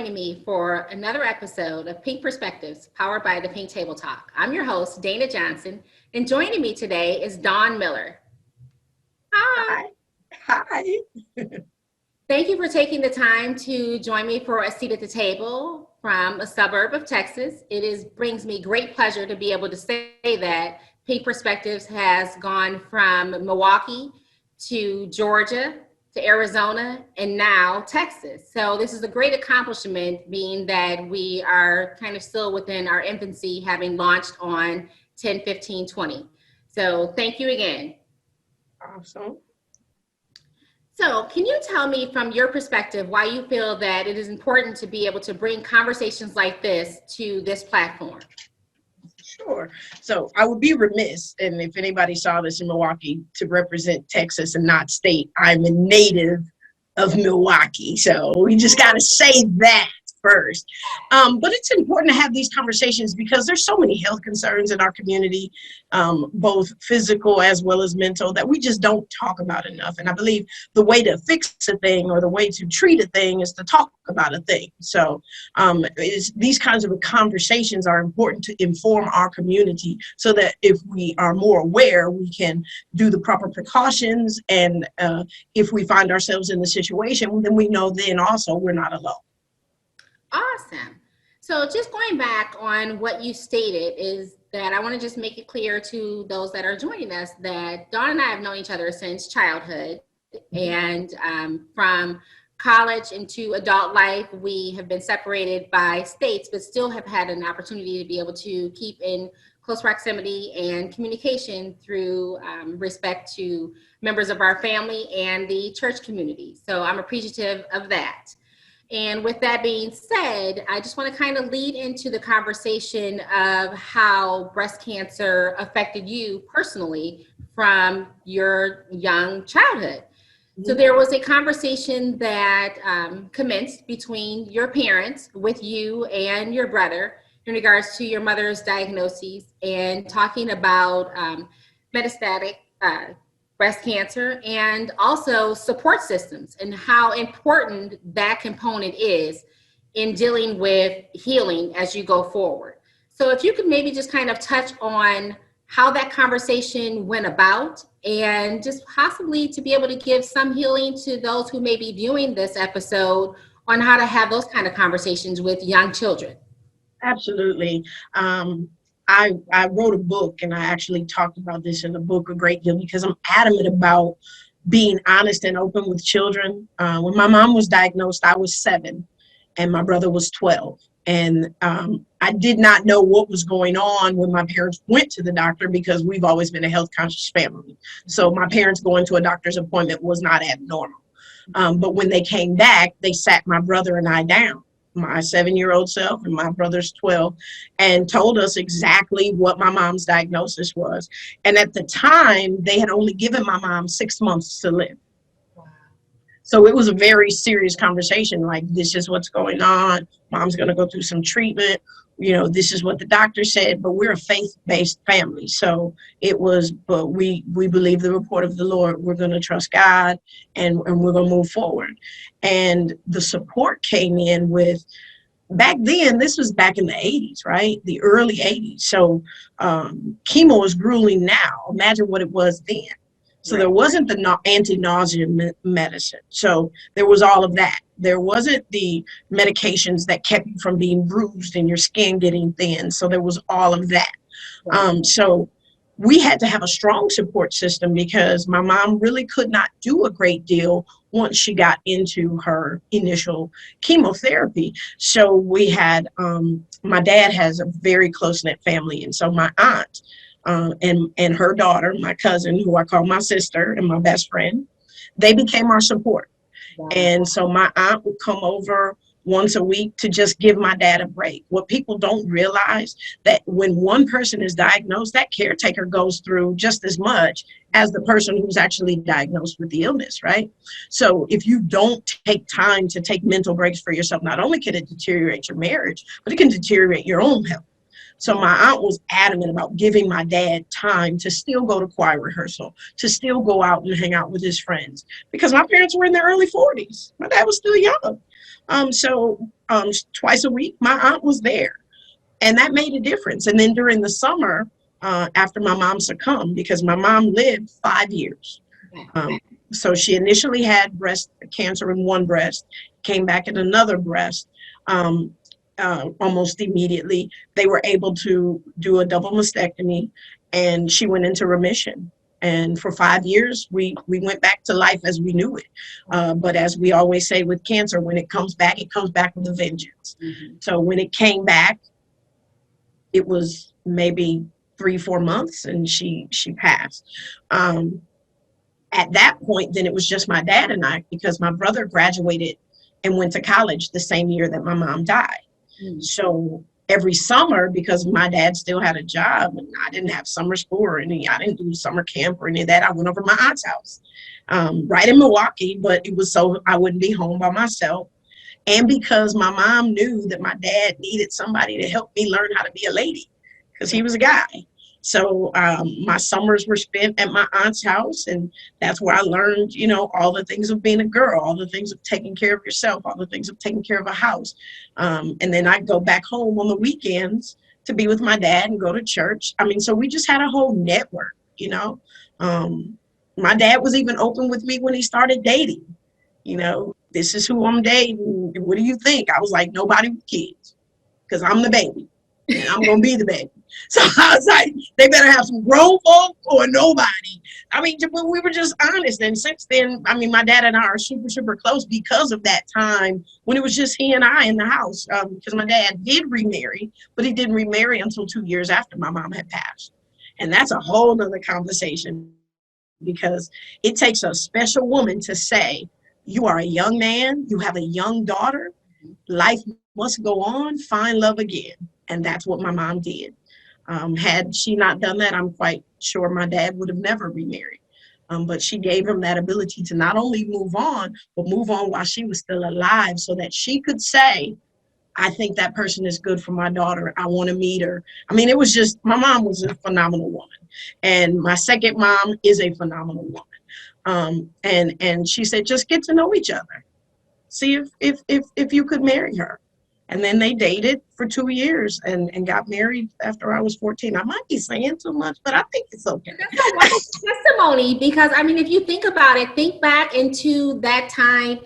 joining me for another episode of Pink Perspectives, powered by the Pink Table Talk. I'm your host, Dana Johnson, and joining me today is Dawn Miller. Hi. Hi. Thank you for taking the time to join me for a seat at the table from a suburb of Texas. Brings me great pleasure to be able to say that Pink Perspectives has gone from Milwaukee to Georgia to Arizona and now Texas. So this is a great accomplishment, being that we are kind of still within our infancy, having launched on 10/15/20. So thank you again. Awesome. So can you tell me from your perspective why you feel that it is important to be able to bring conversations like this to this platform? Sure. So I would be remiss, and if anybody saw this in Milwaukee, to represent Texas and not state I'm a native of Milwaukee. So we just got to say that first. But it's important to have these conversations because there's so many health concerns in our community, both physical as well as mental, that we just don't talk about enough. And I believe the way to fix a thing or the way to treat a thing is to talk about a thing. So these kinds of conversations are important to inform our community so that if we are more aware, we can do the proper precautions. And if we find ourselves in the situation, then we know then also we're not alone. Awesome. So just going back on what you stated is that I want to just make it clear to those that are joining us that Dawn and I have known each other since childhood, and from college into adult life, we have been separated by states, but still have had an opportunity to be able to keep in close proximity and communication through respect to members of our family and the church community. So I'm appreciative of that. And with that being said, I just want to kind of lead into the conversation of how breast cancer affected you personally from your young childhood. So there was a conversation that commenced between your parents with you and your brother in regards to your mother's diagnoses and talking about metastatic breast cancer, and also support systems and how important that component is in dealing with healing as you go forward. So if you could maybe just kind of touch on how that conversation went about, and just possibly to be able to give some healing to those who may be viewing this episode on how to have those kind of conversations with young children. Absolutely. I wrote a book, and I actually talked about this in the book a great deal because I'm adamant about being honest and open with children. When my mom was diagnosed, I was 7 and my brother was 12. And I did not know what was going on when my parents went to the doctor because we've always been a health conscious family. So my parents going to a doctor's appointment was not abnormal. But when they came back, they sat my brother and I down, my 7-year-old self and my brother's 12, and told us exactly what my mom's diagnosis was. And at the time, they had only given my mom 6 months to live. So it was a very serious conversation, like, this is what's going on. Mom's going to go through some treatment. You know, this is what the doctor said, but we're a faith-based family. So it was, but we believe the report of the Lord. We're going to trust God, and we're going to move forward. And the support came in with, back then, this was back in the 80s, right? The early 80s. So chemo is grueling now. Imagine what it was then. So there wasn't the anti-nausea medicine. So there was all of that. There wasn't the medications that kept you from being bruised and your skin getting thin. So there was all of that. So we had to have a strong support system because my mom really could not do a great deal once she got into her initial chemotherapy. So we had, my dad has a very close-knit family. And so my aunt, and her daughter, my cousin, who I call my sister and my best friend, they became our support. Wow. And so my aunt would come over once a week to just give my dad a break. What people don't realize, that when one person is diagnosed, that caretaker goes through just as much as the person who's actually diagnosed with the illness, right? So if you don't take time to take mental breaks for yourself, not only can it deteriorate your marriage, but it can deteriorate your own health. So my aunt was adamant about giving my dad time to still go to choir rehearsal, to still go out and hang out with his friends, because my parents were in their early 40s. My dad was still young. Twice a week, my aunt was there, and that made a difference. And then during the summer, after my mom succumbed, because my mom lived 5 years. Okay. Um, so she initially had breast cancer in one breast, came back in another breast. Um, Almost immediately, they were able to do a double mastectomy, and she went into remission. And for 5 years, we went back to life as we knew it. But as we always say with cancer, when it comes back with a vengeance. Mm-hmm. So when it came back, it was maybe 3 4 months, and she passed. Um, at that point, then it was just my dad and I, because my brother graduated and went to college the same year that my mom died. Mm-hmm. So every summer, because my dad still had a job and I didn't have summer school or any, I didn't do summer camp or any of that, I went over to my aunt's house, right in Milwaukee, but it was so I wouldn't be home by myself. And because my mom knew that my dad needed somebody to help me learn how to be a lady, because he was a guy. So my summers were spent at my aunt's house, and that's where I learned, all the things of being a girl, all the things of taking care of yourself, all the things of taking care of a house. And then I'd go back home on the weekends to be with my dad and go to church. I mean, so we just had a whole network. My dad was even open with me when he started dating. This is who I'm dating. What do you think? I was like, nobody with kids, because I'm the baby and I'm going to be the baby. So I was like, they better have some grown folk or nobody. I mean, but we were just honest. And since then, I mean, my dad and I are super, super close because of that time when it was just he and I in the house. Because my dad did remarry, but he didn't remarry until 2 years after my mom had passed. And that's a whole nother conversation, because it takes a special woman to say, you are a young man, you have a young daughter, life must go on, find love again. And that's what my mom did. Had she not done that, I'm quite sure my dad would have never remarried. But she gave him that ability to not only move on, but move on while she was still alive, so that she could say, I think that person is good for my daughter. I want to meet her. I mean, it was just, my mom was a phenomenal woman. And my second mom is a phenomenal woman. And she said, just get to know each other. See if you could marry her. And then they dated for 2 years and got married after I was 14. I might be saying too much, but I think it's okay. That's a wonderful testimony, because I mean, if you think about it, think back into that time,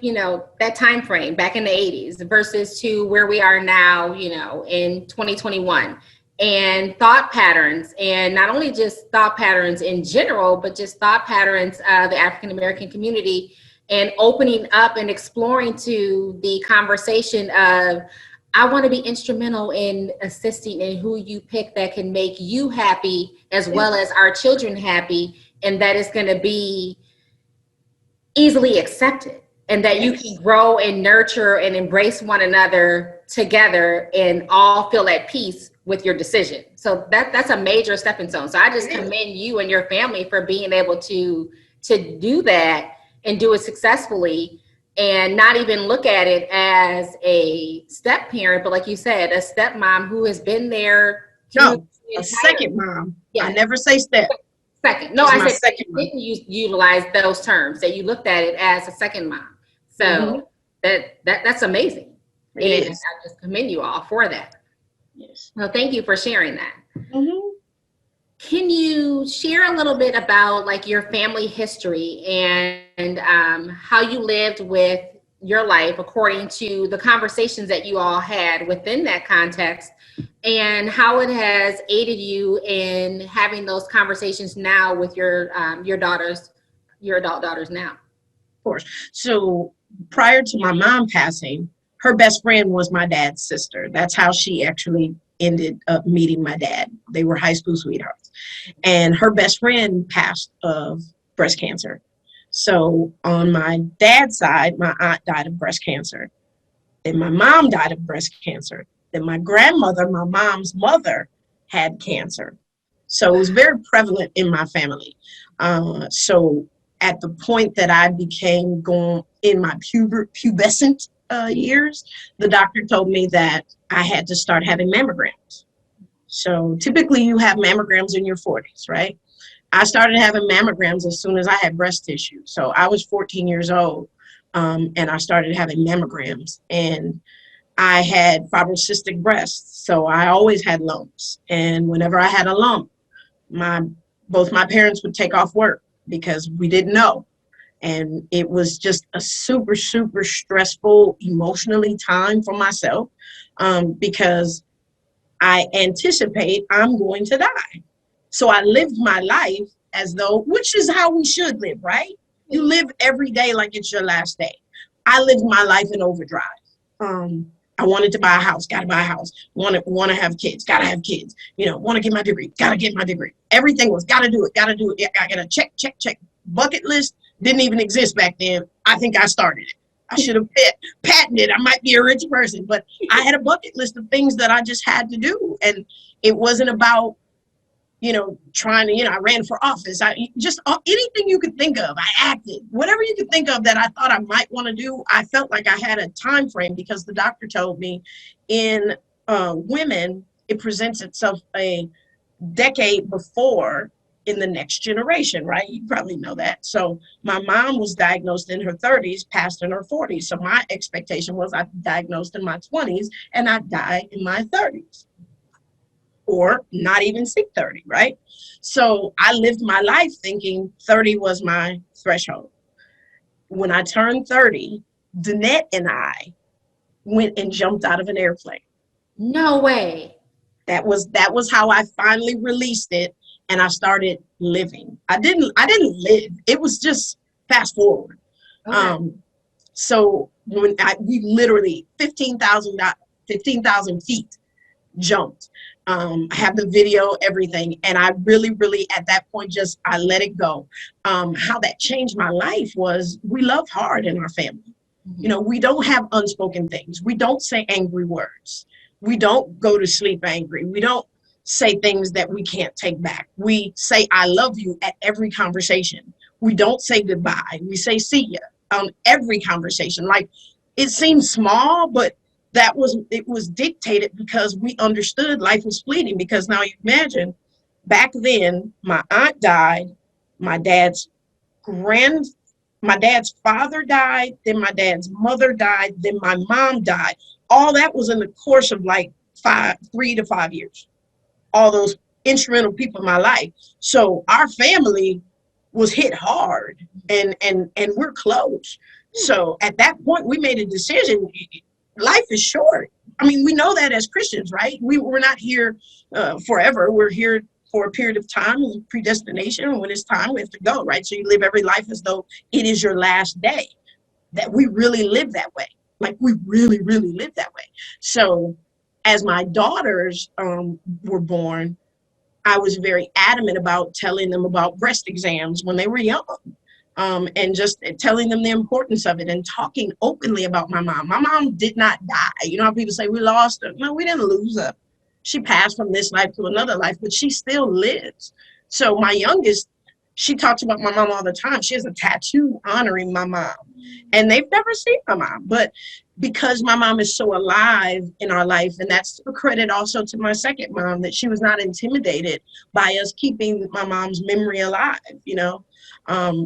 that time frame back in the 80s versus to where we are now, in 2021, and thought patterns, and not only just thought patterns in general, but just thought patterns of the African American community, and opening up and exploring to the conversation of, I want to be instrumental in assisting in who you pick that can make you happy as well as our children happy, and that is going to be easily accepted, and that you can grow and nurture and embrace one another together and all feel at peace with your decision. So that's a major stepping stone. So I just commend you and your family for being able to do that and do it successfully, and not even look at it as a step parent, but like you said, a stepmom who has been there. No, a second mom. Yeah. I never say step. Second. No, I said you didn't utilize those terms, that you looked at it as a second mom. So that's amazing. And I just commend you all for that. Yes. Well, thank you for sharing that. Can you share a little bit about like your family history and how you lived with your life according to the conversations that you all had within that context, and how it has aided you in having those conversations now with your daughters, your adult daughters now? Of course. So prior to my mom passing, her best friend was my dad's sister. That's how she actually ended up meeting my dad. They were high school sweethearts. And her best friend passed of breast cancer. So on my dad's side, my aunt died of breast cancer. Then my mom died of breast cancer. Then my grandmother, my mom's mother, had cancer. So it was very prevalent in my family. So at the point that I became going in my pubescent years, the doctor told me that I had to start having mammograms. So typically you have mammograms in your 40s, right? I started having mammograms as soon as I had breast tissue. So I was 14 years old And I started having mammograms, and I had fibrocystic breasts. So I always had lumps. And whenever I had a lump, my both my parents would take off work because we didn't know. And it was just a super, super stressful emotionally time for myself, because I anticipate I'm going to die. So I lived my life as though, which is how we should live, right? You live every day like it's your last day. I lived my life in overdrive. I wanted to buy a house, gotta buy a house. Want to have kids, gotta have kids. Want to get my degree, gotta get my degree. Everything was gotta do it, gotta do it. Yeah, I gotta check, check, check. Bucket list didn't even exist back then. I think I started it. I should have patented. I might be a rich person, but I had a bucket list of things that I just had to do, and it wasn't about trying to, I ran for office. I just anything you could think of, I acted. Whatever you could think of that I thought I might want to do, I felt like I had a time frame because the doctor told me in women, it presents itself a decade before in the next generation, right? You probably know that. So my mom was diagnosed in her 30s, passed in her 40s. So my expectation was I diagnosed in my 20s and I die in my 30s. Or not even see 30, right? So I lived my life thinking 30 was my threshold. When I turned 30, Danette and I went and jumped out of an airplane. No way. That was how I finally released it, and I started living. I didn't live. It was just fast forward. Okay. So when we literally 15,000 feet jumped. I have the video, everything. And I really, really, at that point, I let it go. How that changed my life was we love hard in our family. Mm-hmm. We don't have unspoken things. We don't say angry words. We don't go to sleep angry. We don't say things that we can't take back. We say, I love you at every conversation. We don't say goodbye. We say, see ya on every conversation. Like, it seems small, but it was dictated because we understood life was fleeting. Because now you imagine, back then, my aunt died, my dad's father died, then my dad's mother died, then my mom died. All that was in the course of like 3 to 5 years. All those instrumental people in my life. So our family was hit hard, and we're close. So at that point, we made a decision. Life is short. I mean, we know that as Christians, right? We're not here forever. We're here for a period of time, predestination, and when it's time, we have to go, right? So you live every life as though it is your last day. That we really live that way. Like, we really, really live that way. So as my daughters were born, I was very adamant about telling them about breast exams when they were young. And just telling them the importance of it and talking openly about my mom. My mom did not die. You know how people say we lost her? No, we didn't lose her. She passed from this life to another life, but she still lives. So my youngest, she talks about my mom all the time. She has a tattoo honoring my mom. And they've never seen my mom. But because my mom is so alive in our life, and that's a credit also to my second mom, that she was not intimidated by us keeping my mom's memory alive,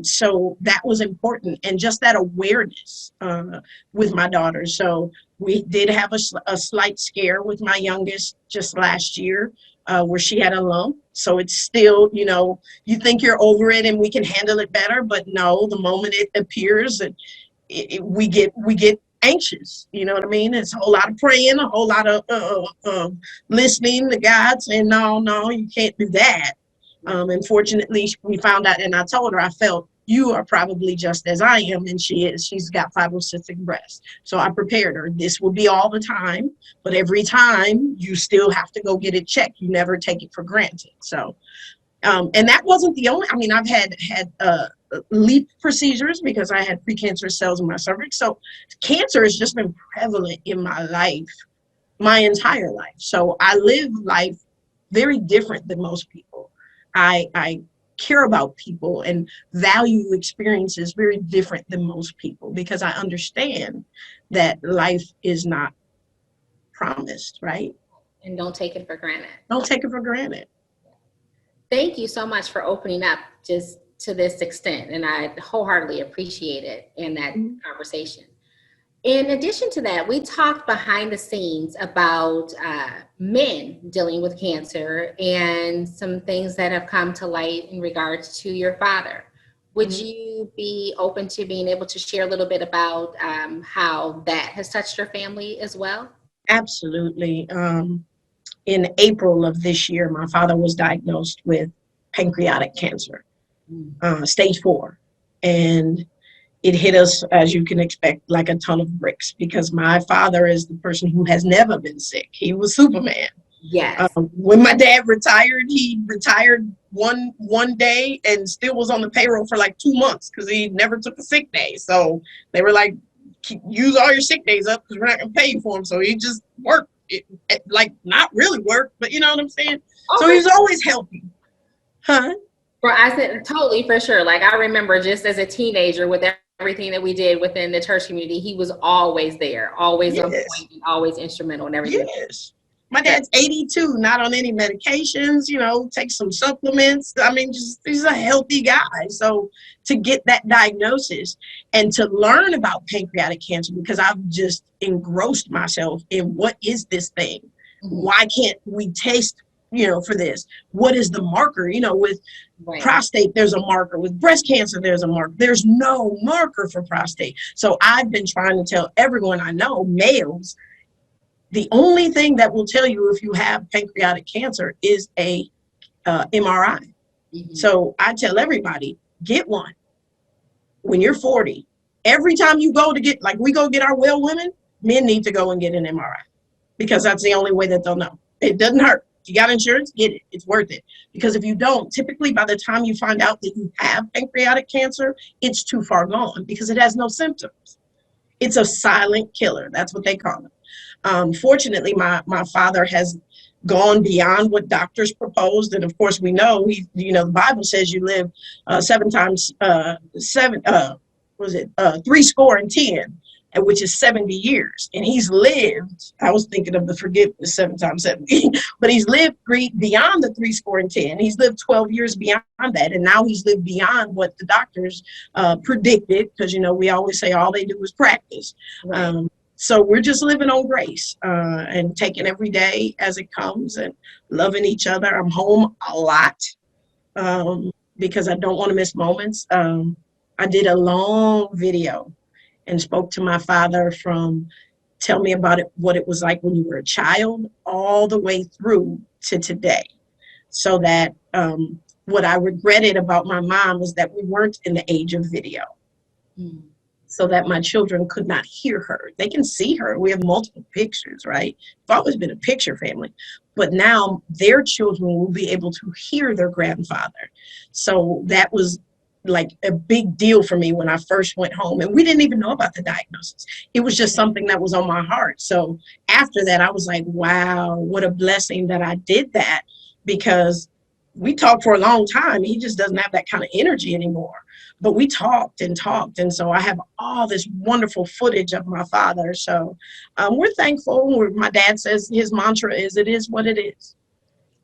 so that was important, and just that awareness with my daughter. So we did have a slight scare with my youngest just last year, where she had a lump. So it's still, you think you're over it and we can handle it better, but no, the moment it appears, we get anxious. You know what I mean? It's a whole lot of praying, a whole lot of listening to God saying, no, you can't do that. And fortunately, we found out, and I told her, I felt, you are probably just as I am, and she is. She's got fibrocystic breast. So I prepared her. This will be all the time, but every time you still have to go get it checked. You never take it for granted. So, and that wasn't the only. I mean, I've had LEAP procedures because I had precancerous cells in my cervix. So cancer has just been prevalent in my life, my entire life. So I live life very different than most people. I care about people and value experiences very different than most people, because I understand that life is not promised, right? And don't take it for granted. Don't take it for granted. Thank you so much for opening up just to this extent, and I wholeheartedly appreciate it in that Mhm. conversation. In addition to that, we talked behind the scenes about men dealing with cancer and some things that have come to light in regards to your father. Would Mhm. you be open to being able to share a little bit about how that has touched your family as well? Absolutely. In April of this year, my father was diagnosed with pancreatic cancer, Mm. stage 4. And it hit us, as you can expect, like a ton of bricks because my father is the person who has never been sick. He was Superman. Yes. When my dad retired, he retired one day and still was on the payroll for like 2 months because he never took a sick day. So they were like, use all your sick days up because we're not gonna pay you for them. So he just worked, like not really worked, but you know what I'm saying. Oh, So he was always healthy, huh? I said totally for sure. Like I remember just as a teenager with everything that we did within the church community, he was always there, always on Yes, point, and always instrumental in everything. yes. My So, dad's 82, not on any medications, takes some supplements. I mean, just he's a healthy guy. So to get that diagnosis and to learn about pancreatic cancer, because I've just engrossed myself in what is this thing? mhm, Why can't we taste, for this? What is the marker? With right. prostate, there's a marker. With breast cancer, there's a marker. There's no marker for prostate. So I've been trying to tell everyone I know, males, the only thing that will tell you if you have pancreatic cancer is a MRI. Mhm. So I tell everybody, get one when you're 40. Every time you go to get, like we go get our well women, men need to go and get an MRI because that's the only way that they'll know. It doesn't hurt. If you got insurance, get it. It's worth it. Because if you don't, typically by the time you find out that you have pancreatic cancer, it's too far gone because it has no symptoms. It's a silent killer. That's what they call it. Fortunately, my father has gone beyond what doctors proposed, and of course, we know the Bible says you live seven times seven. Was it 3 score and 10, which is 70 years, and he's lived. I was thinking of the forgiveness 7 times 70, but he's lived beyond the 3 score and 10. He's lived 12 years beyond that, and now he's lived beyond what the doctors predicted, because we always say all they do is practice. Right. So we're just living on grace and taking every day as it comes and loving each other. I'm home a lot because I don't want to miss moments. I did a long video and spoke to my father from tell me about it, what it was like when you were a child, all the way through to today. So that what I regretted about my mom was that we weren't in the age of video Mm. so that my children could not hear her. They can see her. We have multiple pictures, right? We've always been a picture family. But now their children will be able to hear their grandfather. So that was like a big deal for me when I first went home. And we didn't even know about the diagnosis. It was just something that was on my heart. So after that, I was like, wow, what a blessing that I did that, because we talked for a long time. He just doesn't have that kind of energy anymore. But we talked and talked. And so I have all this wonderful footage of my father. So we're thankful. My dad says his mantra is, it is what it is.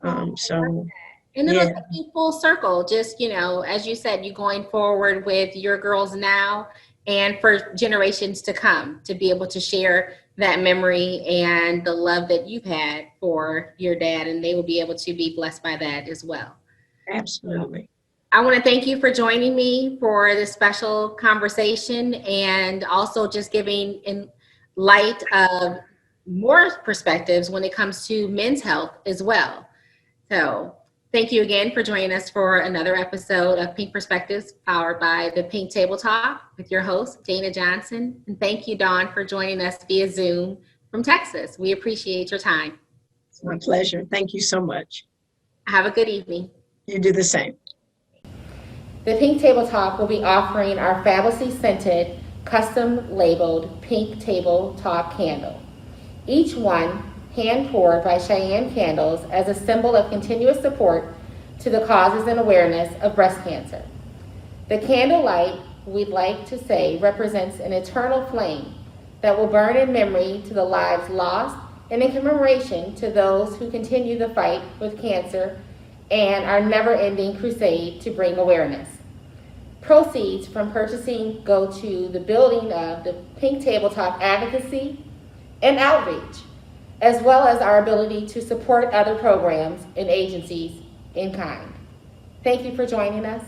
Oh, So, and it'll yeah, take you full circle. Just, as you said, you going forward with your girls now and for generations to come to be able to share that memory and the love that you've had for your dad, and they will be able to be blessed by that as well. absolutely. I want to thank you for joining me for this special conversation and also just giving in light of more perspectives when it comes to men's health as well. So thank you again for joining us for another episode of Pink Perspectives, powered by the Pink Table Talk with your host, Dana Johnson. And thank you, Dawn, for joining us via Zoom from Texas. We appreciate your time. It's my pleasure. Thank you so much. Have a good evening. You do the same. The Pink Table Talk will be offering our fabulously scented, custom labeled Pink Table Talk candle. Each one hand poured by Cheyenne Candles as a symbol of continuous support to the causes and awareness of breast cancer. The candle light, we'd like to say, represents an eternal flame that will burn in memory to the lives lost and in commemoration to those who continue the fight with cancer and our never-ending crusade to bring awareness. Proceeds from purchasing go to the building of the Pink Table Talk advocacy and outreach, as well as our ability to support other programs and agencies in kind. Thank you for joining us.